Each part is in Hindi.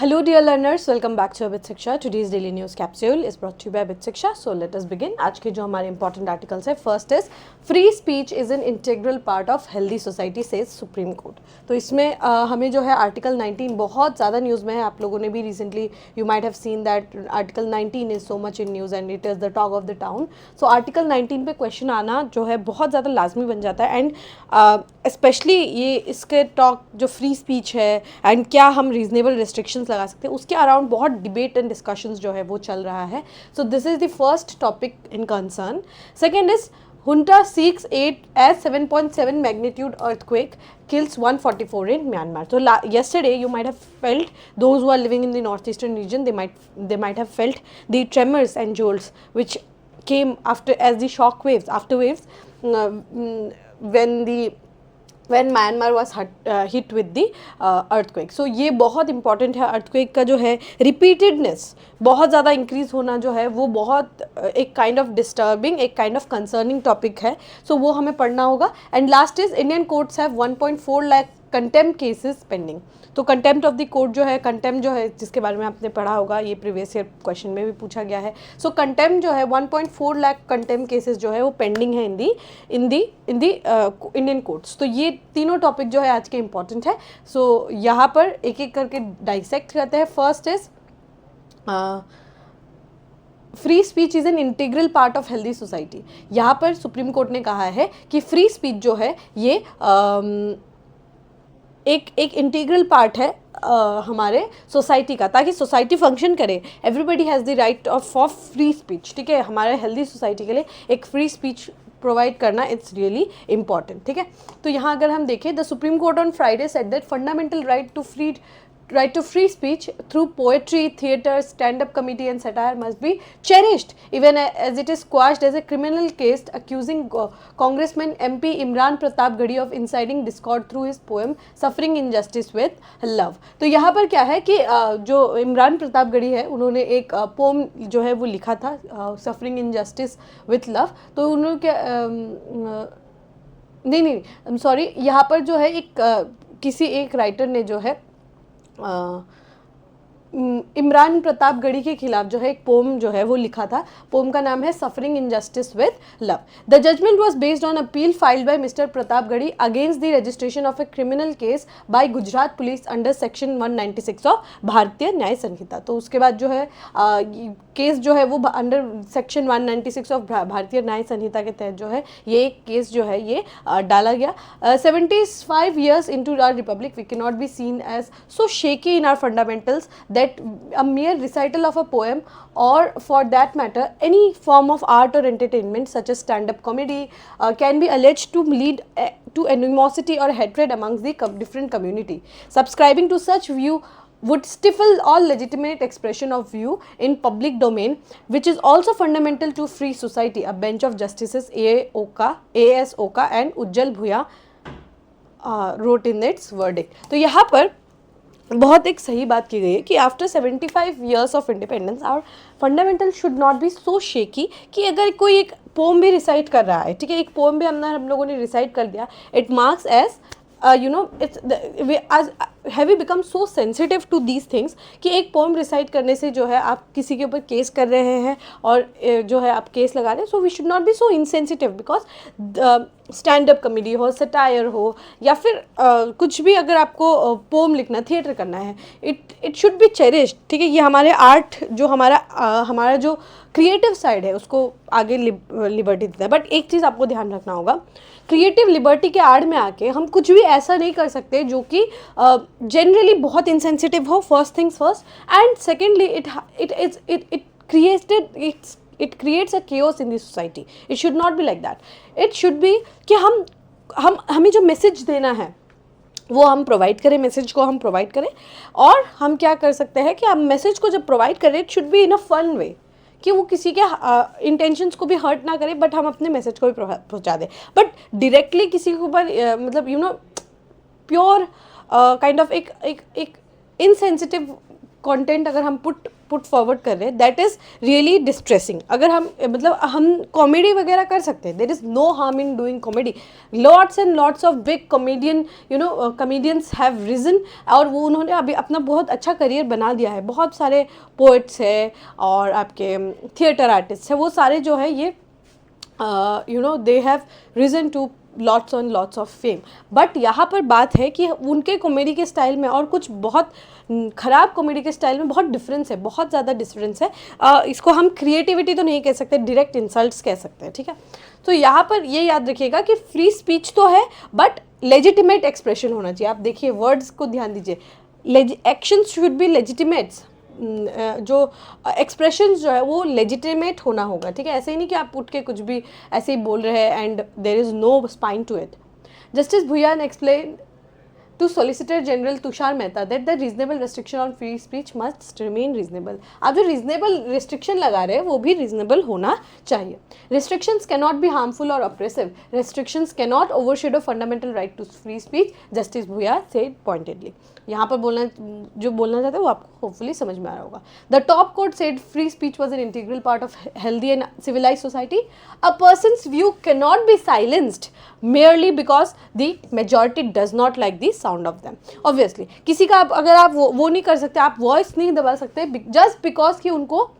Hello dear learners, welcome back to Abit Shiksha. Today's daily news capsule is brought to you by Abit Shiksha. So let us begin. आज के जो हमारे important articles है, first is free speech is an integral part of healthy society says Supreme Court. तो इसमें हमें जो है article 19 बहुत ज़्यादा न्यूज़ में है. आप लोगों ने भी recently you might have seen that article 19 is so much in news and it is the talk of the town. So article 19 पे question आना जो है बहुत ज़्यादा लाजमी बन जाता है and स्पेशली ये इसके टॉक जो फ्री स्पीच है एंड क्या हम रीजनेबल रिस्ट्रिक्शंस लगा सकते हैं उसके अराउंड बहुत डिबेट एंड डिस्कशंस जो है वो चल रहा है. So this is the first topic in concern. Second is हुंटा सीक्स 8 as 7.7 magnitude earthquake kills 144 in Myanmar. So yesterday you might have felt, those who are living in the northeastern region, they might have felt the tremors and jolts which came after as the shock waves, after waves when Myanmar was hit with the earthquake. So ये बहुत important है. earthquake का जो है repeatedness बहुत ज़्यादा increase होना जो है वो बहुत एक kind of disturbing, एक kind of concerning topic है. So वो हमें पढ़ना होगा. And last is Indian courts have 1.4 lakh contempt cases pending. तो कंटेम्प्ट ऑफ द कोर्ट जो है, कंटेम्प्ट जो है जिसके बारे में आपने पढ़ा होगा, ये प्रीवियस ईयर क्वेश्चन में भी पूछा गया है. सो कंटेम्प्ट जो है 1.4 लाख कंटेम्प्ट केसेस जो है वो पेंडिंग है इन दी इंडियन कोर्ट्स. तो ये तीनों टॉपिक जो है आज के इम्पॉर्टेंट है. सो यहाँ पर एक एक करके डाइसेक्ट करते हैं. First is free speech is an integral part of healthy society. यहाँ पर सुप्रीम कोर्ट ने कहा है कि फ्री स्पीच जो है ये एक इंटीग्रल पार्ट है हमारे सोसाइटी का, ताकि सोसाइटी फंक्शन करे. Everybody has the right of free speech. ठीक है, हमारे हेल्दी सोसाइटी के लिए एक फ्री स्पीच प्रोवाइड करना इट्स रियली इंपॉर्टेंट. ठीक है, तो यहाँ अगर हम देखें, the supreme court on Friday said that fundamental right to free speech through poetry, theatre, stand-up comedy and satire must be cherished, even as it is quashed as a criminal case accusing Congressman MP Imran Pratap Ghadi of inciting discord through his poem Suffering Injustice with Love. तो यहाँ पर क्या है कि जो इमरान प्रताप गढ़ी है उन्होंने एक पोम जो है वो लिखा था Suffering Injustice with Love. तो उन्होंने क्या नहीं सॉरी, यहाँ पर जो है एक किसी एक राइटर ने जो है इमरान प्रताप गढ़ी के खिलाफ जो है एक पोम जो है वो लिखा था. पोम का नाम है suffering injustice with love. The judgement was based on appeal filed by mister Pratap Gadhi against the registration of a criminal case by Gujarat police under section 196 of Bharatiya Nyaya संहिता. तो उसके बाद जो है केस जो है वो under section 196 of Bharatiya Nyaya संहिता के तहत जो है ये केस जो है ये डाला गया. 75 years into our republic we cannot be seen as so shaky in our fundamentals that a mere recital of a poem or for that matter any form of art or entertainment such as stand-up comedy can be alleged to lead to animosity or hatred amongst the different community. Subscribing to such view would stifle all legitimate expression of view in public domain, which is also fundamental to free society. A bench of justices A.S. Oka and Ujjal Bhuya wrote in its verdict. तो यहाँ पर बहुत एक सही बात की गई है कि after 75 years of independence our fundamental should not be so shaky कि अगर कोई एक पोम भी रिसाइट कर रहा है, ठीक है, एक पोम भी हम लोगों ने रिसाइट कर दिया, it marks as have we become so sensitive to these things कि एक पोम रिसाइट करने से जो है आप किसी के ऊपर केस कर रहे हैं और जो है आप केस लगा रहे हैं. So we should not be so insensitive because stand up comedy हो, सटायर हो या फिर कुछ भी अगर आपको पोम लिखना, थिएटर करना है, इट शुड बी चेरिश्ड. ठीक है, ये हमारे आर्ट जो हमारा जो क्रिएटिव साइड है उसको आगे लिबर्टी देता है. बट एक चीज़ आपको ध्यान रखना होगा, क्रिएटिव लिबर्टी के आड़ में आके हम कुछ भी ऐसा नहीं कर सकते जो कि जनरली बहुत इंसेंसिटिव हो. First things first, and secondly it creates a chaos in the society. It should not be like that. It should be कि हमें जो मैसेज देना है वो हम प्रोवाइड करें, मैसेज को हम प्रोवाइड करें. और हम क्या कर सकते हैं कि हम मैसेज को जब प्रोवाइड करें, it should be in a fun way कि वो किसी के इंटेंशंस को भी हर्ट ना करे, बट हम अपने मैसेज को भी पहुंचा दें. बट डायरेक्टली किसी के ऊपर मतलब प्योर काइंड ऑफ एक इनसेंसिटिव कंटेंट अगर हम पुट फॉरवर्ड कर रहे हैं, दैट इज़ रियली डिस्ट्रेसिंग. अगर हम मतलब हम कॉमेडी वगैरह कर सकते हैं, there is no harm in doing comedy. Lots and lots of big comedian comedians have reason, और वो उन्होंने अभी अपना बहुत अच्छा करियर बना दिया है. बहुत सारे पोइट्स हैं और आपके थिएटर आर्टिस्ट हैं, वो सारे जो है ये they have risen to lots and lots of fame. But यहाँ पर बात है कि उनके कॉमेडी के स्टाइल में और कुछ बहुत ख़राब कॉमेडी के स्टाइल में बहुत डिफरेंस है, बहुत ज़्यादा डिफरेंस है. इसको हम क्रिएटिविटी तो नहीं कह सकते, डायरेक्ट इंसल्ट्स कह सकते हैं. ठीक है, तो यहाँ पर ये याद रखिएगा कि फ्री स्पीच तो है बट लेजिटिमेट एक्सप्रेशन होना चाहिए. आप देखिए वर्ड्स को ध्यान दीजिए, एक्शंस शुड बी लेजिटिमेट्स. जो एक्सप्रेशंस जो है वो लेजिटिमेट होना होगा. ठीक है, ऐसे ही नहीं कि आप उठ के कुछ भी ऐसे ही बोल रहे हैं and there is no spine to it. Justice Bhuyan explain to Solicitor General Tushar Mehta that the reasonable restriction on free speech must remain reasonable. आप जो reasonable restriction लगा रहे हैं वो भी reasonable होना चाहिए. Restrictions cannot be harmful or oppressive. Restrictions cannot overshadow fundamental right to free speech. Justice Bhuya said pointedly. यहाँ पर जो बोलना चाहते हैं वो आपको होपफुली समझ में आ रहा होगा. The top court said free speech was an integral part of healthy and civilized society. A person's view cannot be silenced merely because the majority does not like the sound of them. Obviously, किसी का अगर आप वो नहीं कर सकते, आप वॉइस नहीं दबा सकते just because कि उनको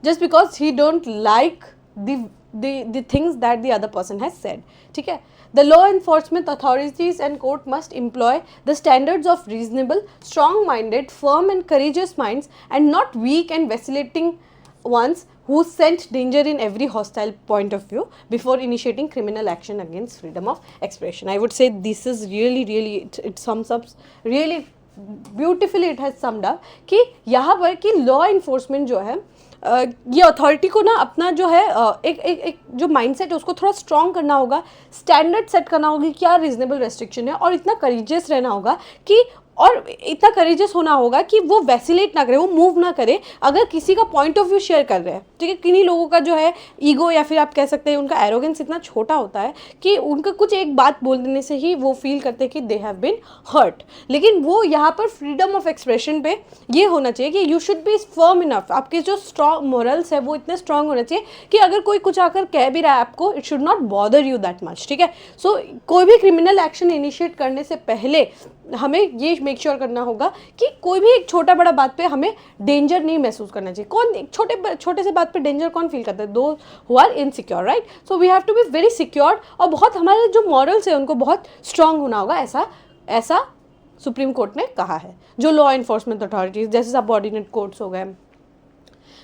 just because he don't like the things that the other person has said. ठीक है, the law enforcement authorities and court must employ the standards of reasonable, strong-minded, firm and courageous minds and not weak and vacillating ones who scent danger in every hostile point of view before initiating criminal action against freedom of expression. I would say this is really it sums up really beautifully. It has summed up कि यहाँ पर कि law enforcement जो है ये अथॉरिटी को ना अपना जो है एक जो माइंडसेट है उसको थोड़ा स्ट्रॉन्ग करना होगा, स्टैंडर्ड सेट करना होगा कि क्या रीजनेबल रेस्ट्रिक्शन है, और इतना करेजियस रहना होगा कि और इतना करेजियस होना होगा कि वो वैसिलेट ना करे, वो मूव ना करे अगर किसी का पॉइंट ऑफ व्यू शेयर कर रहे हैं. ठीक है, किन्हीं लोगों का जो है ईगो या फिर आप कह सकते हैं उनका एरोगेंस इतना छोटा होता है कि उनका कुछ एक बात बोल देने से ही वो फील करते हैं कि दे हैव बीन हर्ट. लेकिन वो यहाँ पर फ्रीडम ऑफ एक्सप्रेशन पे ये होना चाहिए कि you should be firm enough. आपके जो स्ट्रॉन्ग मोरल्स है वो इतने स्ट्रॉन्ग होने चाहिए कि अगर कोई कुछ आकर कह भी रहा है आपको, it should not bother you that much. ठीक है, सो कोई भी क्रिमिनल एक्शन इनिशिएट करने से पहले हमें ये मेक श्योर करना होगा कि कोई भी एक छोटा बड़ा बात पे हमें डेंजर नहीं महसूस करना चाहिए. कौन छोटे से बात पे डेंजर कौन फील करता है? Those who are insecure, right. So we have to be very secure और बहुत हमारे जो मॉरल्स है उनको बहुत स्ट्रांग होना होगा. ऐसा सुप्रीम कोर्ट ने कहा है. जो लॉ इन्फोर्समेंट अथॉरिटीज जैसे सबऑर्डिनेट कोर्ट्स हो गए,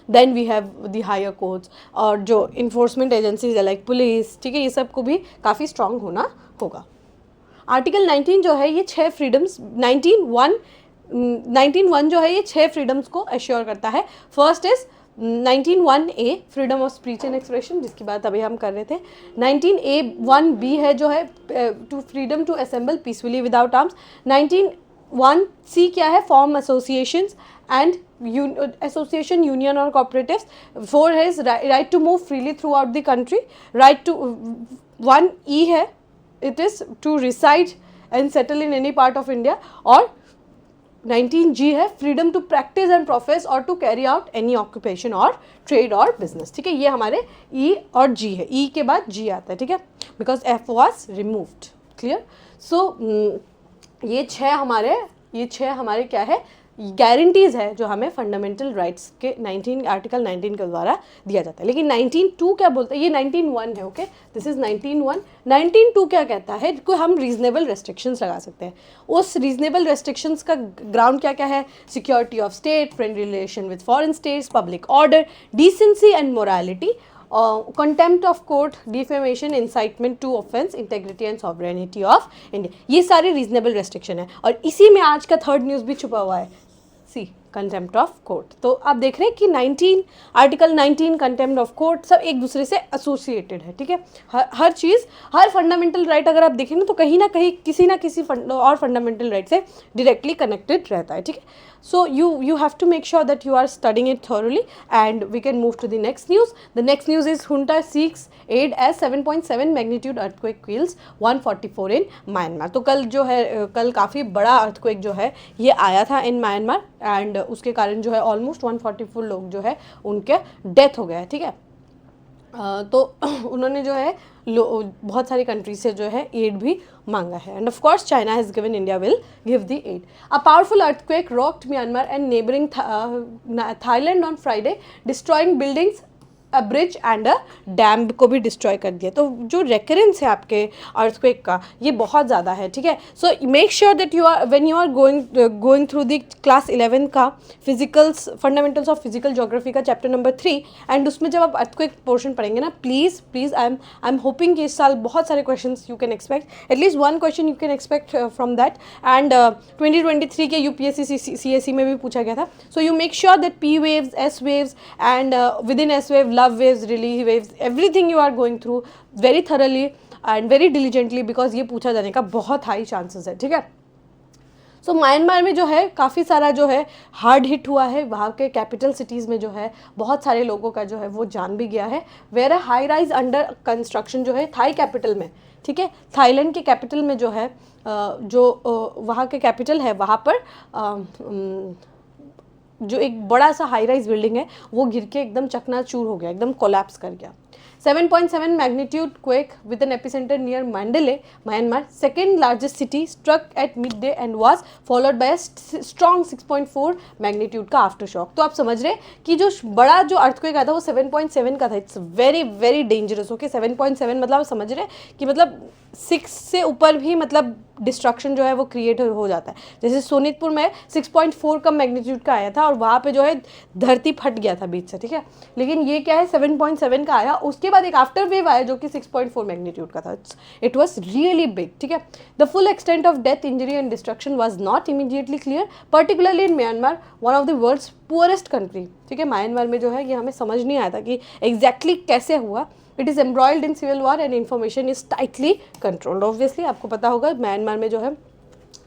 then we have the higher courts, और जो इन्फोर्समेंट एजेंसीज है लाइक पुलिस, ठीक है, ये सब को भी काफ़ी स्ट्रांग होना होगा. आर्टिकल 19 जो है ये 6 फ्रीडम्स 19(1) जो है ये 6 फ्रीडम्स को एश्योर करता है. First is 19(1)(a) freedom of speech and expression, जिसकी बात अभी हम कर रहे थे. 19(a)(1)(b) है जो है to freedom to assemble peacefully without arms. 19(1)(c) क्या है? Form associations and association, union or cooperatives. 4 is right to move freely throughout the country. Right to 1(e) है, it is to reside and settle in any part of India. और 19(g) है freedom to practice and profess or to carry out any occupation or trade or business. ठीक है, ये हमारे E और G है. E के बाद G आता है. ठीक है, because F was removed. Clear? So ये 6 हमारे क्या है? गारंटीज़ है जो हमें फंडामेंटल राइट्स के आर्टिकल 19 के द्वारा दिया जाता है. लेकिन 19(2) क्या बोलता है? ये 19(1) है. Okay, this is 19(1). 19(2) क्या कहता है? कि हम रीजनेबल रेस्ट्रिक्शंस लगा सकते हैं. उस रीजनेबल रेस्ट्रिक्शंस का ग्राउंड क्या है? Security of state, friendly relation with foreign states, public order, decency and morality, contempt of court, defamation, incitement to offence, integrity and sovereignty of India. ये सारे रीजनेबल रेस्ट्रिक्शन है और इसी में आज का थर्ड न्यूज़ भी छुपा हुआ है. सी कंटेम्प्ट ऑफ कोर्ट. तो आप देख रहे हैं कि आर्टिकल 19 कंटेम्प्ट ऑफ कोर्ट सब एक दूसरे से एसोसिएटेड है. ठीक है, हर चीज़, हर फंडामेंटल राइट अगर आप देखें ना तो कहीं ना कहीं किसी ना किसी और फंडामेंटल राइट से डायरेक्टली कनेक्टेड रहता है. ठीक है, so you have to make sure that you are studying it thoroughly, and we can move to the next news. The next news is junta seeks aid as 7.7 magnitude earthquake kills 144 in Myanmar. तो कल जो है कल काफ़ी बड़ा earthquake जो है ये आया था in Myanmar, and उसके कारण जो है ऑलमोस्ट 144 लोग जो है उनके डेथ हो गया है, ठीक है। तो उन्होंने जो है बहुत सारी कंट्रीज से जो है एड भी मांगा है, and of course China has given India will give the aid. A powerful earthquake rocked Myanmar and neighbouring Thailand on Friday, destroying buildings, a bridge and a dam को भी डिस्ट्रॉय कर दिया। तो जो रेकरेंस है आपके अर्थक्वेक का ये बहुत ज़्यादा है, ठीक है। So make sure that you are when you are going through the class 11 का physicals fundamentals of physical geography का चैप्टर नंबर 3, एंड उसमें जब आप अर्थक्वेक पोर्शन पढ़ेंगे ना, प्लीज़ आई एम होपिंग कि इस साल बहुत सारे question you can expect, at least one question you can expect from that. And 2023 के UPSC CSE में भी पूछा गया था। So you make sure that P waves, S waves and within S wave, love waves, release waves, everything you are going through very thoroughly and very diligently, because ये पूछा जाने का बहुत हाई चांसेस है, ठीक है। सो म्यांमार में जो है काफ़ी सारा जो है हार्ड हिट हुआ है, वहाँ के कैपिटल सिटीज़ में जो है बहुत सारे लोगों का जो है वो जान भी गया है। Where a high rise under construction जो है थाई कैपिटल में, ठीक है, थाईलैंड के कैपिटल में जो है वहाँ के कैपिटल है वहाँ पर जो एक बड़ा सा हाई राइज बिल्डिंग है वो गिर के एकदम चकनाचूर हो गया, एकदम कोलैप्स कर गया। 7.7 magnitude quake with an epicentre near Mandalay, Myanmar second largest city, struck at midday and was followed by strong 6.4 magnitude का आफ्टर शॉक। तो आप समझ रहे कि जो बड़ा जो अर्थक्वेक आया था वो 7.7 का था। It's very very dangerous. Okay, 7.7 मतलब आप समझ रहे कि मतलब 6 से ऊपर भी मतलब डिस्ट्रक्शन जो है वो क्रिएट हो जाता है। जैसे सोनितपुर में 6.4 का मैग्नीट्यूड का आया था और वहाँ पे जो है धरती फट गया था बीच से, ठीक है। लेकिन ये क्या है 7.7 का आया, उसके बाद एक आफ्टर वेव आया जो कि 6.4 मैग्नीट्यूड का था। इट वॉज रियली बिग, ठीक है। The full extent of death, injury and destruction was not immediately clear, particularly in Myanmar, one of the world's poorest country, ठीक है। म्यांमार में जो है ये हमें समझ नहीं आया था कि एग्जैक्टली कैसे हुआ। It is embroiled in civil war and information is tightly controlled. Obviously आपको पता होगा म्यांमार में जो है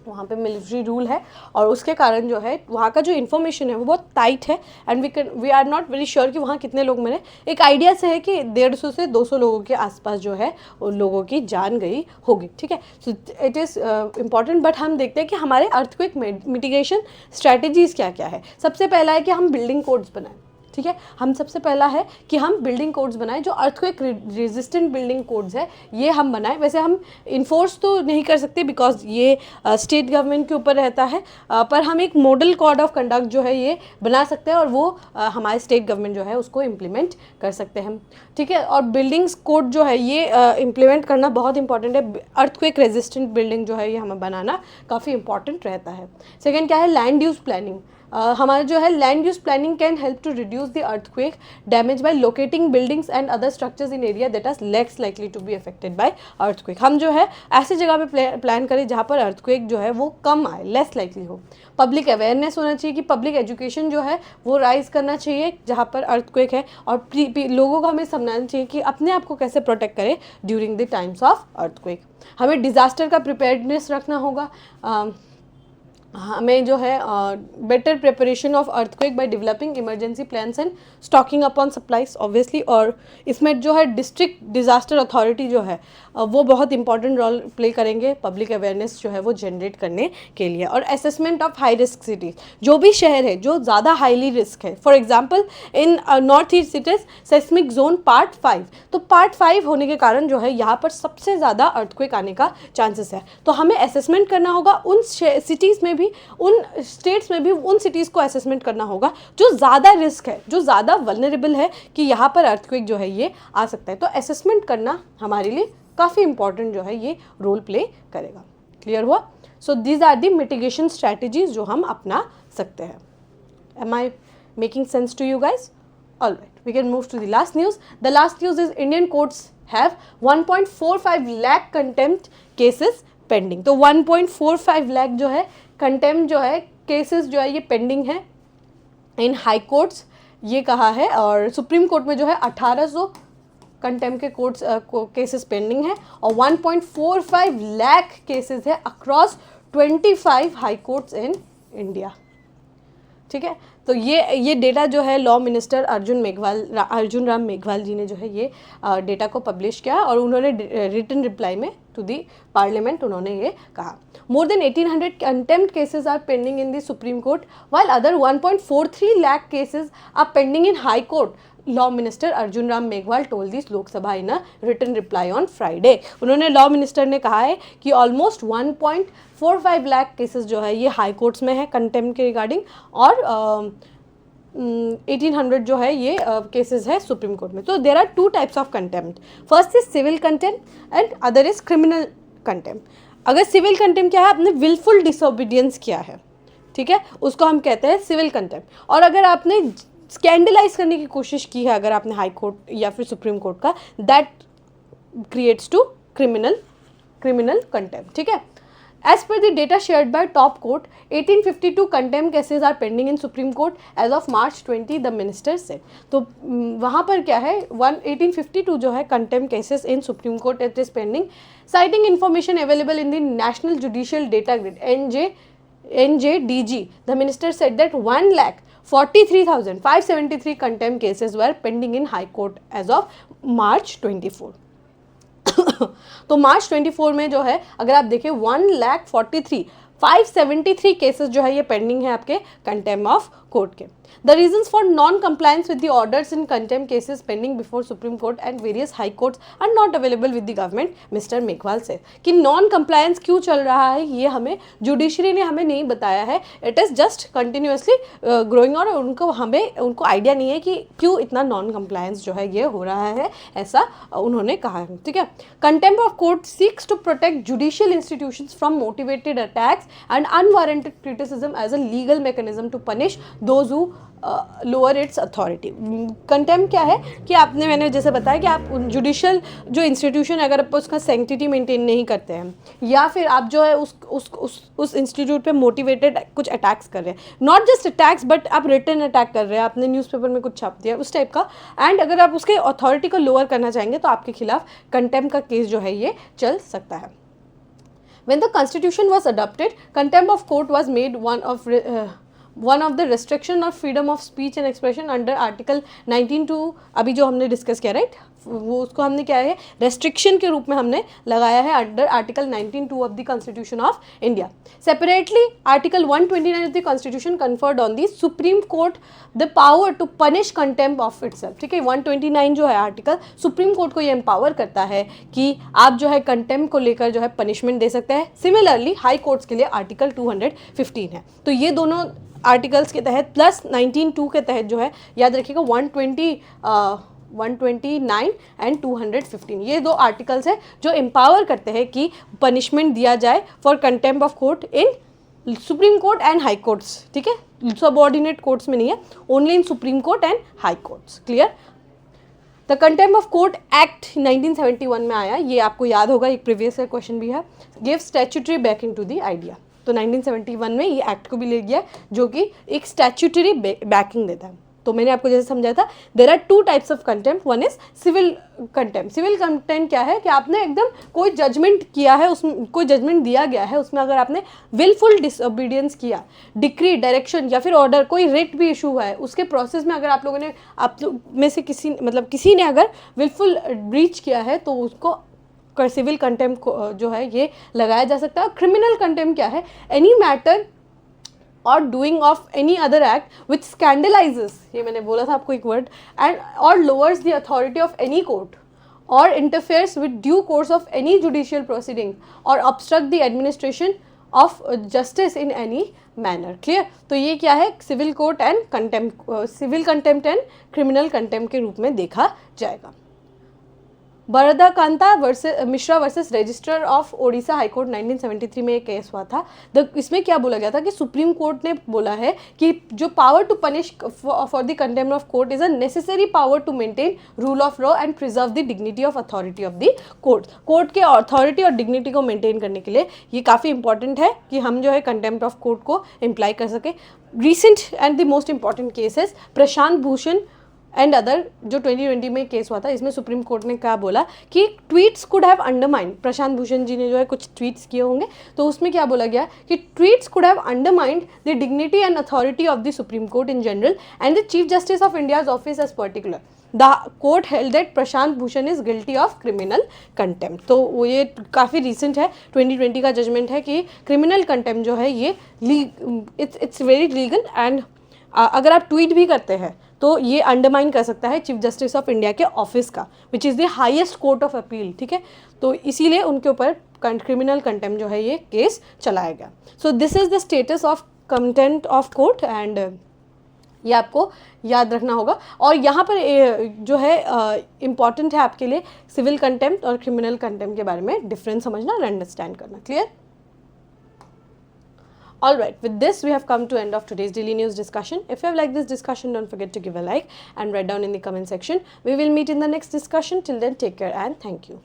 वहाँ पे मिलिट्री रूल है और उसके कारण जो है वहाँ का जो इन्फॉर्मेशन है वो बहुत टाइट है, and we are not very sure कि वहाँ कितने लोग मरे। एक आइडिया से है कि 150 से 200 लोगों के आसपास जो है उन लोगों की जान गई होगी, ठीक है। So it is important. But हम देखते हैं कि हमारे अर्थक्वेक मिटिगेशन स्ट्रैटेजीज़ क्या क्या है। सबसे पहला है कि हम बिल्डिंग कोड्स बनाएं, ठीक है। हम सबसे पहला है कि हम बिल्डिंग कोड्स बनाएं, जो अर्थक्वेक रेजिस्टेंट बिल्डिंग कोड्स है ये हम बनाएं। वैसे हम इन्फोर्स तो नहीं कर सकते बिकॉज ये स्टेट गवर्नमेंट के ऊपर रहता है, पर हम एक मॉडल कोड ऑफ कंडक्ट जो है ये बना सकते हैं और वो हमारे स्टेट गवर्नमेंट जो है उसको इम्प्लीमेंट कर सकते हैं, ठीक है। और बिल्डिंग्स कोड जो है ये इम्प्लीमेंट करना बहुत इंपॉर्टेंट है। अर्थक्वेक रेजिस्टेंट बिल्डिंग जो है ये हमें बनाना काफ़ी इंपॉर्टेंट रहता है। सेकेंड क्या है, लैंड यूज़ प्लानिंग। हमारा जो है land use planning can help to reduce the earthquake damage by locating buildings and other structures in area that are less likely to be affected by earthquake. हम जो है ऐसी जगह पे प्लान करें जहाँ पर अर्थक्वेक जो है वो कम आए, लेस लाइकली हो। पब्लिक अवेयरनेस होना चाहिए कि पब्लिक एजुकेशन जो है वो राइज करना चाहिए जहाँ पर अर्थक्वेक है, और लोगों को हमें समझाना चाहिए कि अपने आप को कैसे प्रोटेक्ट करें during the times of earthquake. हमें डिजास्टर का प्रिपेयर्डनेस रखना होगा। हमें जो है better preparation of earthquake by developing emergency plans and stocking up on supplies obviously. और इसमें जो है डिस्ट्रिक्ट डिजास्टर अथॉरिटी जो है वो बहुत इंपॉर्टेंट रोल प्ले करेंगे पब्लिक अवेयरनेस जो है वो जनरेट करने के लिए। और assessment of high risk cities, जो भी शहर है जो ज़्यादा हाईली रिस्क है, for example in north east cities seismic zone part 5, तो पार्ट 5 होने के कारण जो है यहाँ पर सबसे ज़्यादा अर्थक्वेक आने का चांसेस है। तो हमें असेसमेंट करना होगा उन सिटीज़ में भी, उन स्टेट्स में भी उन सिटीज़ को असेसमेंट करना होगा जो ज़्यादा रिस्क है, जो ज़्यादा वल्नरेबल है कि यहाँ पर अर्थक्वेक जो है ये आ सकता है। तो असेसमेंट करना हमारे लिए काफ़ी इंपॉर्टेंट जो है ये रोल प्ले करेगा। क्लियर हुआ? So these are the mitigation strategies जो हम अपना सकते हैं। Am I making sense to you guys? All right, we can move to the last news. The last news is Indian courts have 1.45 lakh contempt cases pending. तो 1.45 लाख जो है कंटेम्प्ट जो है केसेस जो है ये पेंडिंग है इन हाई कोर्ट्स, ये कहा है। और सुप्रीम कोर्ट में जो है 1800 कंटेम्प्ट के कोर्ट्स केसेस पेंडिंग है और 1.45 लाख केसेस है across 25 high courts in India. ठीक है। तो ये डेटा जो है लॉ मिनिस्टर अर्जुन राम मेघवाल जी ने जो है ये डेटा को पब्लिश किया और उन्होंने रिटन रिप्लाई में टू दी पार्लियामेंट उन्होंने ये कहा more than 1800 contempt cases are pending in the supreme court while other 1.43 lakh cases are pending in high court. Law minister Arjun Ram Meghwal told this Lok Sabha in a written reply on Friday. उन्होंने लॉ मिनिस्टर ने कहा है कि ऑलमोस्ट 1.45 लाख केसेस जो है ये हाई कोर्ट्स में है कंटेम्प्ट के रिगार्डिंग और 1800 जो है ये केसेस है सुप्रीम कोर्ट में। तो there are two types of contempt, first is civil contempt and other is criminal contempt. अगर सिविल कंटेम्प्ट क्या है, आपने विलफुल डिसओबीडियंस किया है, ठीक है, उसको हम कहते हैं सिविल कंटेम्प्ट। और अगर आपने स्कैंडलाइज करने की कोशिश की है अगर आपने हाई कोर्ट या फिर सुप्रीम कोर्ट का, that creates to criminal contempt, ठीक है। As per the data shared by top court, 1852 contempt cases are pending in Supreme Court as of March 20, the minister said. तो वहाँ पर क्या है 1852 जो है contempt cases in Supreme Court it is pending, citing information available in the National Judicial Data Grid NJDG. The minister said that 1,43,573 contempt cases were pending in High Court as of March 24. तो मार्च 24 में जो है अगर आप देखें 1,43,573 केसेस जो है ये पेंडिंग है आपके कंटेम्प्ट ऑफ कोर्ट के। The reasons for non compliance with the orders in contempt cases pending before supreme court and various high courts are not available with the government, mister Meghwal से। कि नॉन कंप्लायंस क्यों चल रहा है ये हमें जुडिशरी ने हमें नहीं बताया है, it is just continuously growing और उनको आइडिया नहीं है कि क्यों इतना नॉन कंप्लायंस जो है ये हो रहा है, ऐसा उन्होंने कहा है, ठीक है। Contempt of court seeks to protect judicial institutions from motivated attacks and unwarranted criticism as a legal mechanism to punish those who lower its authority. Contempt क्या है कि मैंने जैसे बताया कि आप जुडिशियल जो इंस्टीट्यूशन अगर आप उसका सैंक्टिटी मेंटेन नहीं करते हैं या फिर आप जो है उस इंस्टीट्यूट पे मोटिवेटेड कुछ अटैक्स कर रहे हैं, नॉट जस्ट अटैक्स बट आप रिटन अटैक कर रहे हैं, आपने न्यूज़पेपर में कुछ छाप दिया उस टाइप का, एंड अगर आप उसके अथॉरिटी को लोअर करना चाहेंगे तो आपके खिलाफ कंटेम्प्ट का केस जो है ये चल सकता है। When the constitution was adopted, contempt of court was made one of the restriction of freedom of speech and expression under article 19(2) अभी जो हमने डिस्कस किया, राइट, वो उसको हमने क्या है रेस्ट्रिक्शन के रूप में हमने लगाया है under article 19(2) of the constitution of India. Separately article 129 of the constitution conferred on the supreme court the power to punish contempt of itself, ठीक है। 129 जो है आर्टिकल सुप्रीम कोर्ट को ये एम्पावर करता है कि आप जो है कंटेम्प्ट को लेकर जो है पनिशमेंट दे सकते हैं। सिमिलरली हाई कोर्ट्स के लिए आर्टिकल 215 है। तो ये दोनों आर्टिकल्स के तहत प्लस 19(2) के तहत जो है याद रखिएगा 129 एंड 215 ये दो आर्टिकल्स है जो एम्पावर करते हैं कि पनिशमेंट दिया जाए for contempt of court in supreme court and high courts, ठीक है, सबऑर्डिनेट कोर्ट्स में नहीं है, only in supreme court and high courts, clear. The contempt of court act 1971 में आया, ये आपको याद होगा, एक प्रीवियस क्वेश्चन भी है, give statutory backing to the idea. तो 1971 में ये एक्ट को भी ले गया जो कि एक स्टैट्यूटरी बैकिंग देता है। तो मैंने आपको जैसे समझाया था there are two types of contempt, one is civil contempt. Civil contempt क्या है कि आपने एकदम कोई जजमेंट किया है, उसमें कोई जजमेंट दिया गया है, उसमें अगर आपने विलफुल डिसओबीडियंस किया, डिक्री, डायरेक्शन या फिर ऑर्डर, कोई रिट भी इशू हुआ है, उसके प्रोसेस में अगर आप लोगों ने आप लोग में से किसी ने अगर विलफुल ब्रीच किया है तो उसको सिविल कंटेम्प्ट जो है ये लगाया जा सकता है। क्रिमिनल कंटेम्प्ट क्या है, any matter or doing of any other act which scandalises, ये मैंने बोला था आपको एक word, and or lowers the authority of any court or interferes with due course of any judicial proceeding or obstruct the administration of justice in any manner, clear. तो ये क्या है, civil court and contempt, civil contempt and criminal contempt के रूप में देखा जाएगा। Bardakanta Mishra versus registrar of Odisha high court 1973 में एक केस हुआ था। इसमें क्या बोला गया था कि सुप्रीम कोर्ट ने बोला है कि जो power to punish for the contempt of court is a necessary power to maintain rule of law and preserve the dignity of authority of the court. Court के अथॉरिटी और डिग्निटी को मेंटेन करने के लिए ये काफ़ी इंपॉर्टेंट है कि हम जो है कंटेम्प्ट ऑफ कोर्ट को इम्प्लाई कर सकें। Recent and the most important cases Prashant Bhushan and other जो 2020 में केस हुआ था, इसमें सुप्रीम कोर्ट ने क्या बोला कि tweets could have undermined, Prashant Bhushan ji ने जो है कुछ ट्वीट्स किए होंगे, तो उसमें क्या बोला गया कि tweets could have undermined the dignity and authority of the supreme court in general and the chief justice of India's office as particular. The court held that Prashant Bhushan is guilty of criminal contempt. तो वो ये काफ़ी रिसेंट है, 2020 का जजमेंट है कि क्रिमिनल कंटेम्प्ट जो है ये इट्स वेरी लीगल एंड अगर आप ट्वीट भी करते हैं तो ये अंडरमाइन कर सकता है चीफ जस्टिस ऑफ इंडिया के ऑफिस का, which is the highest court of appeal. ठीक है, तो इसीलिए उनके ऊपर क्रिमिनल कंटेम्प्ट जो है ये केस चलाया गया. So this is the status of contempt of court and ये आपको याद रखना होगा. और यहाँ पर जो है इम्पॉर्टेंट है आपके लिए सिविल कंटेम्प्ट और क्रिमिनल कंटेम्प्ट के बारे में डिफरेंस समझना और अंडरस्टैंड करना. Clear? Alright, with this we have come to end of today's daily news discussion. If you have liked this discussion, don't forget to give a like and write down in the comment section. We will meet in the next discussion. Till then, take care and thank you.